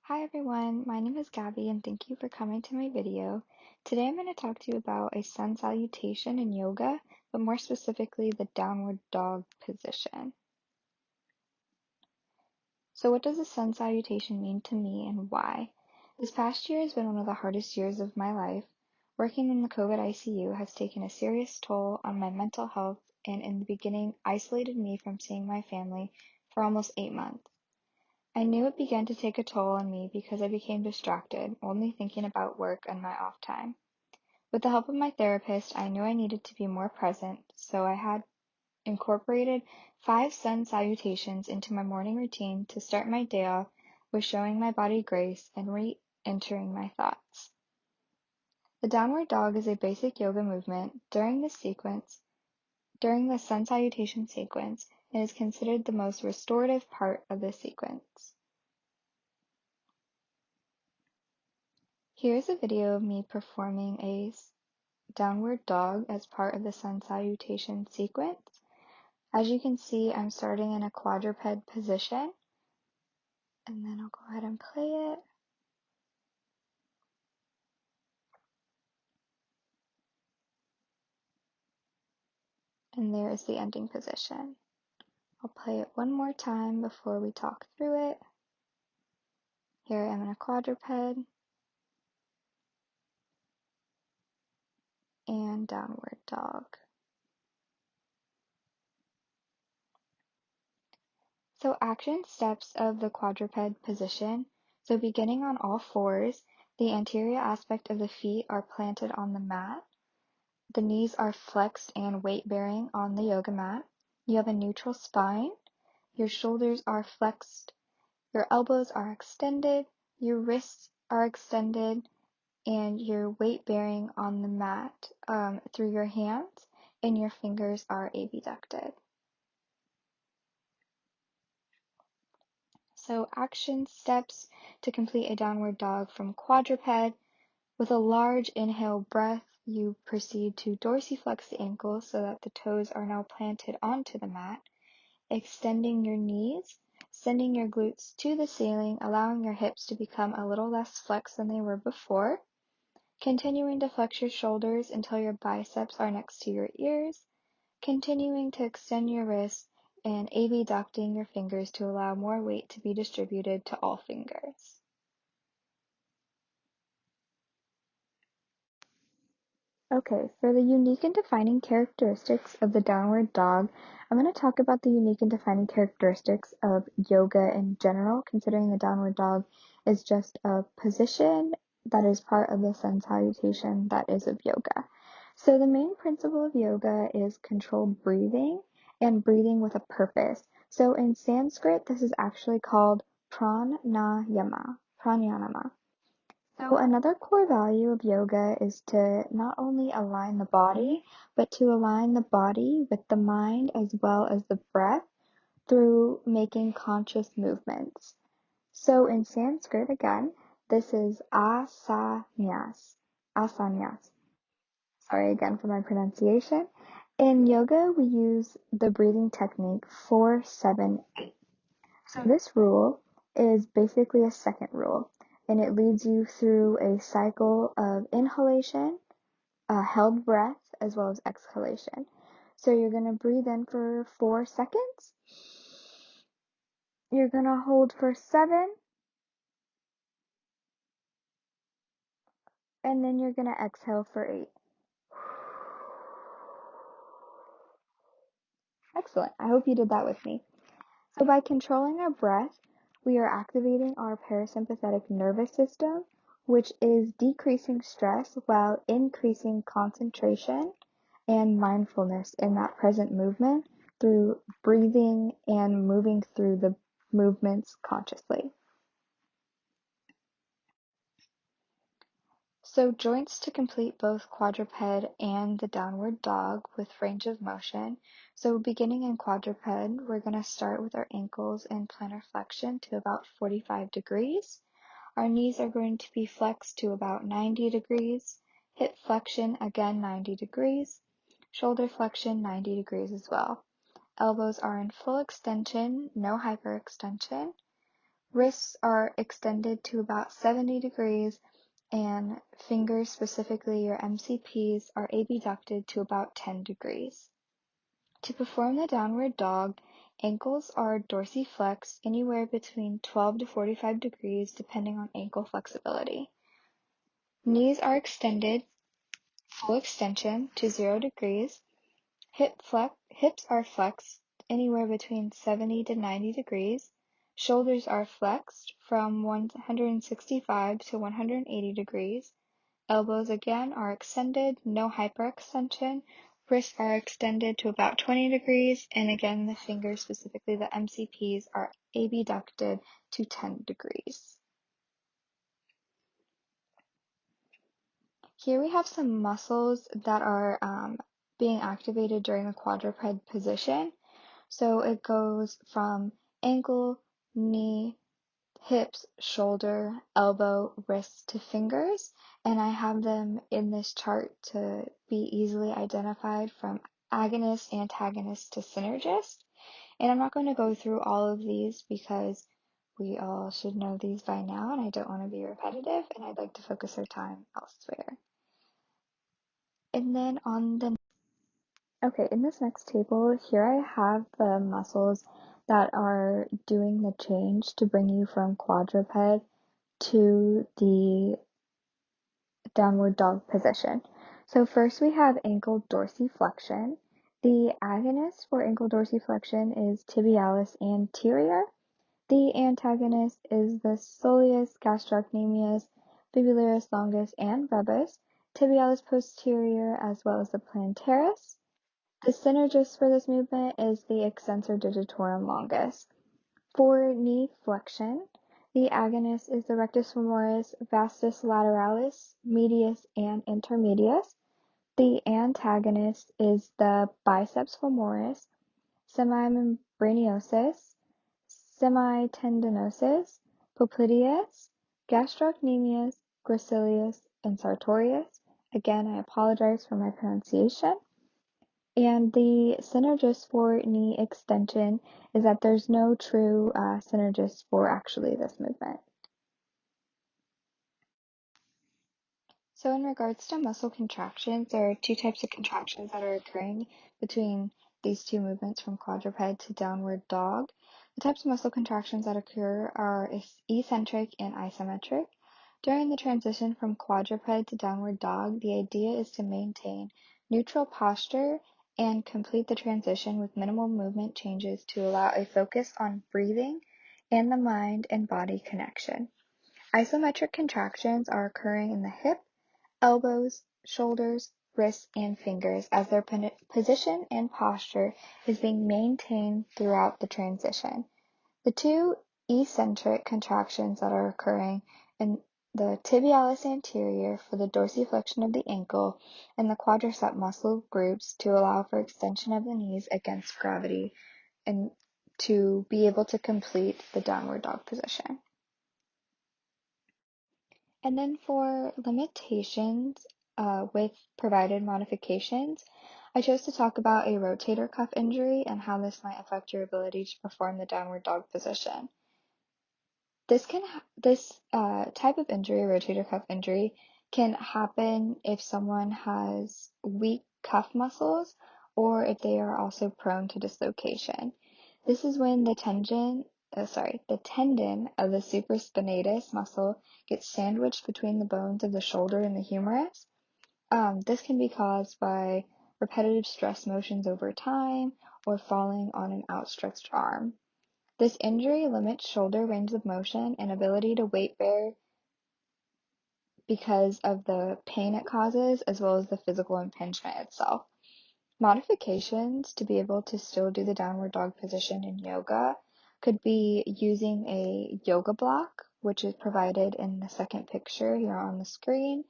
Hi everyone, my name is Gabby and thank you for coming to my video. Today I'm going to talk to you about a sun salutation in yoga, but more specifically the downward dog position. So what does a sun salutation mean to me and why? This past year has been one of the hardest years of my life. Working in the COVID ICU has taken a serious toll on my mental health and in the beginning isolated me from seeing my family for almost 8 months. I knew it began to take a toll on me because I became distracted, only thinking about work and my off time. With the help of my therapist, I knew I needed to be more present, so I had incorporated 5 sun salutations into my morning routine to start my day off with showing my body grace and re-entering my thoughts. The downward dog is a basic yoga movement. During the sun salutation sequence, it is considered the most restorative part of the sequence. Here's a video of me performing a downward dog as part of the sun salutation sequence. As you can see, I'm starting in a quadruped position, and then I'll go ahead and play it. And there is the ending position. I'll play it one more time before we talk through it. Here I am in a quadruped and downward dog. So action steps of the quadruped position. So beginning on all fours, the anterior aspect of the feet are planted on the mat. The knees are flexed and weight-bearing on the yoga mat. You have a neutral spine. Your shoulders are flexed. Your elbows are extended. Your wrists are extended. And you're weight-bearing on the mat through your hands. And your fingers are abducted. So action steps to complete a downward dog from quadruped. With a large inhale breath, you proceed to dorsiflex the ankles so that the toes are now planted onto the mat, extending your knees, sending your glutes to the ceiling, allowing your hips to become a little less flexed than they were before, continuing to flex your shoulders until your biceps are next to your ears, continuing to extend your wrists, and abducting your fingers to allow more weight to be distributed to all fingers. Okay, for the unique and defining characteristics of the downward dog, I'm going to talk about the unique and defining characteristics of yoga in general, considering the downward dog is just a position that is part of the sun salutation that is of yoga. So the main principle of yoga is controlled breathing and breathing with a purpose. So in Sanskrit, this is actually called pranayama. So another core value of yoga is to not only align the body, but to align the body with the mind as well as the breath through making conscious movements. So in Sanskrit, again, this is asanyas. Asanyas. Sorry again for my pronunciation. In yoga, we use the breathing technique 4-7-8. So this rule is basically a second rule, and it leads you through a cycle of inhalation, held breath, as well as exhalation. So you're going to breathe in for 4 seconds. You're going to hold for 7, and then you're going to exhale for 8. Excellent. I hope you did that with me. So by controlling our breath, we are activating our parasympathetic nervous system, which is decreasing stress while increasing concentration and mindfulness in that present movement through breathing and moving through the movements consciously. So joints to complete both quadruped and the downward dog with range of motion. So beginning in quadruped, we're going to start with our ankles in plantar flexion to about 45 degrees. Our knees are going to be flexed to about 90 degrees. Hip flexion, again 90 degrees. Shoulder flexion, 90 degrees as well. Elbows are in full extension, no hyperextension. Wrists are extended to about 70 degrees, and fingers, specifically your MCPs, are abducted to about 10 degrees. To perform the downward dog, ankles are dorsiflexed anywhere between 12 to 45 degrees depending on ankle flexibility. Knees are extended, full extension, to 0 degrees. Hips are flexed anywhere between 70 to 90 degrees. Shoulders are flexed from 165 to 180 degrees. Elbows again are extended, no hyperextension. Wrists are extended to about 20 degrees, and again the fingers, specifically the MCPs, are abducted to 10 degrees. Here we have some muscles that are being activated during the quadruped position. So it goes from ankle, knee, hips, shoulder, elbow, wrists to fingers, and I have them in this chart to be easily identified from agonist, antagonist to synergist. And I'm not going to go through all of these because we all should know these by now, and I don't want to be repetitive, and I'd like to focus our time elsewhere. And then in this next table, here I have the muscles that are doing the change to bring you from quadruped to the downward dog position. So first we have ankle dorsiflexion. The agonist for ankle dorsiflexion is tibialis anterior. The antagonist is the soleus, gastrocnemius, fibularis longus, and rebus, tibialis posterior, as well as the plantaris. The synergist for this movement is the extensor digitorum longus. For knee flexion, the agonist is the rectus femoris, vastus lateralis, medius, and intermedius. The antagonist is the biceps femoris, semimembraniosus, semitendinosus, popliteus, gastrocnemius, gracilis, and sartorius. Again, I apologize for my pronunciation. And the synergist for knee extension is that there's no true synergist for actually this movement. So in regards to muscle contractions, there are two types of contractions that are occurring between these two movements from quadruped to downward dog. The types of muscle contractions that occur are eccentric and isometric. During the transition from quadruped to downward dog, the idea is to maintain neutral posture and complete the transition with minimal movement changes to allow a focus on breathing and the mind and body connection. Isometric contractions are occurring in the hip, elbows, shoulders, wrists, and fingers as their position and posture is being maintained throughout the transition. The two eccentric contractions that are occurring in the tibialis anterior for the dorsiflexion of the ankle and the quadricep muscle groups to allow for extension of the knees against gravity and to be able to complete the downward dog position. And then for limitations with provided modifications, I chose to talk about a rotator cuff injury and how this might affect your ability to perform the downward dog position. This type of injury, rotator cuff injury, can happen if someone has weak cuff muscles or if they are also prone to dislocation. This is when the tendon of the supraspinatus muscle gets sandwiched between the bones of the shoulder and the humerus. This can be caused by repetitive stress motions over time or falling on an outstretched arm. This injury limits shoulder range of motion and ability to weight bear because of the pain it causes as well as the physical impingement itself. Modifications to be able to still do the downward dog position in yoga could be using a yoga block, which is provided in the second picture here on the screen,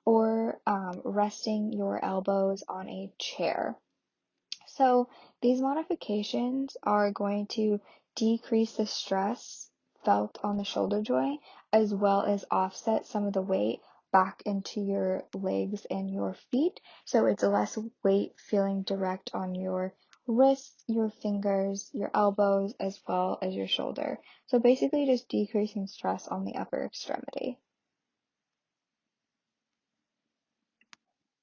or resting your elbows on a chair. So these modifications are going to decrease the stress felt on the shoulder joint as well as offset some of the weight back into your legs and your feet. So it's less weight feeling direct on your wrists, your fingers, your elbows, as well as your shoulder. So basically just decreasing stress on the upper extremity.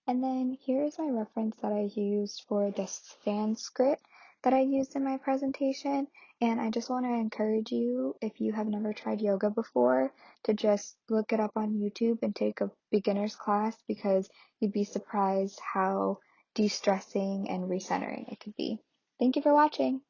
And then here's my reference that I used for the Sanskrit that I used in my presentation. And I just want to encourage you, if you have never tried yoga before, to just look it up on YouTube and take a beginner's class because you'd be surprised how de-stressing and recentering it could be. Thank you for watching.